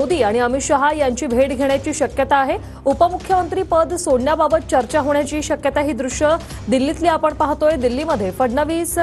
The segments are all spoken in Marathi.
मोदी आणि अमित शहा यांची भेट घेण्याची शक्यता आहे। उपमुख्यमंत्री पद सोडण्याबाबत चर्चा होण्याची शक्यता ही दृश्य दिल्लीतली आपण पाहतोय। दिल्लीमध्ये फडणवीस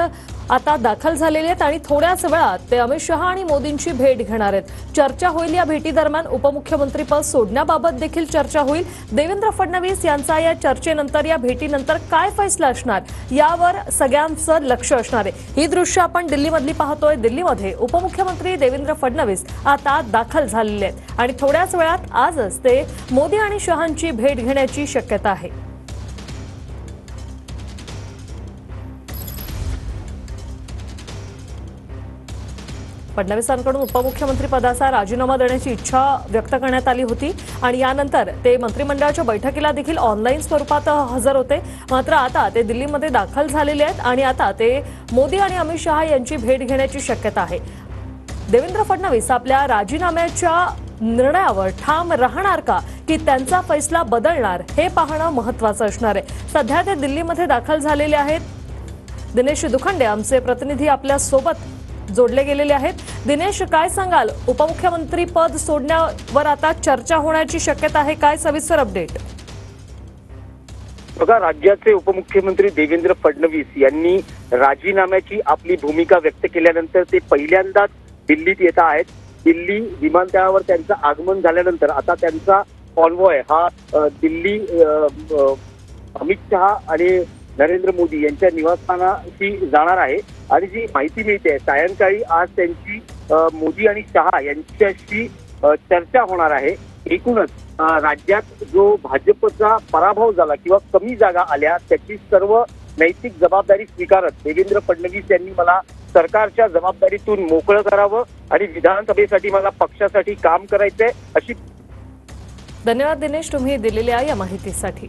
आता दाखल झालेले आहेत आणि थोड्याच वेळात ते अमित शहा आणि मोदींची भेट घेणार आहेत। चर्चा होईल या भेटीदरम्यान उपमुख्यमंत्री पद सोडण्याबाबत देखील चर्चा होईल। देवेंद्र फडणवीस यांचा या चर्चेनंतर या भेटीनंतर काय फैसला असणार यावर सगळ्यांचं लक्ष असणार आहे। ही दृश्य आपण दिल्लीमधली पाहतोय। दिल्लीमध्ये उपमुख्यमंत्री देवेंद्र फडणवीस आता दाखल झालेले आहेत आणि थोड्याच वेळात आजच ते मोदी आणि शहांची भेट घेण्याची शक्यता आहे। फडणवीसांकडून उपमुख्यमंत्री पदाचा राजीनामा देण्याची इच्छा व्यक्त करण्यात आली होती आणि यानंतर ते मंत्रिमंडळाच्या बैठकीला देखील ऑनलाईन स्वरूपात हजर होते। मात्र आता ते दिल्लीमध्ये दाखल झालेले आहेत आणि आता ते मोदी आणि अमित शहा यांची भेट घेण्याची शक्यता आहे। देवेंद्र फडणवीस आपल्या राजीनाम्याच्या निर्णयावर ठाम राहणार का की त्यांचा फैसला बदलणार हे पाहणं महत्त्वाचं असणार आहे। सध्या ते दिल्लीमध्ये दाखल झालेले आहेत। दिनेश दुखंडे आमचे प्रतिनिधी आपल्या सोबत जोडले गेलेले आहेत। दिनेश, काय सांगाल? उपमुख्यमंत्री पद सोडण्यावर आता चर्चा होण्याची शक्यता आहे, काय सविस्तर अपडेट? बघा, राज्याचे उपमुख्यमंत्री देवेंद्र फडणवीस यांनी राजीनाम्याची आपली भूमिका व्यक्त केल्यानंतर ते पहिल्यांदाच दिल्लीत येत आहेत। दिल्ली विमानतळावर त्यांचं आगमन झाल्यानंतर आता त्यांचा कॉन्व्हॉय हा दिल्ली अमित शहा आणि नरेंद्र मोदी यांच्या निवासस्थानाशी जाणार आहे आणि जी माहिती मिळते सायंकाळी आज त्यांची मोदी आणि शहा यांच्याशी चर्चा होणार आहे। एकूणच राज्यात जो भाजपचा पराभव झाला किंवा कमी जागा आल्या त्याची सर्व नैतिक जबाबदारी स्वीकारत देवेंद्र फडणवीस यांनी मला सरकारच्या जबाबदारीतून मोकळं करावं आणि विधानसभेसाठी मला पक्षासाठी काम करायचंय अशी। धन्यवाद दिनेश, तुम्ही दिलेल्या या माहितीसाठी।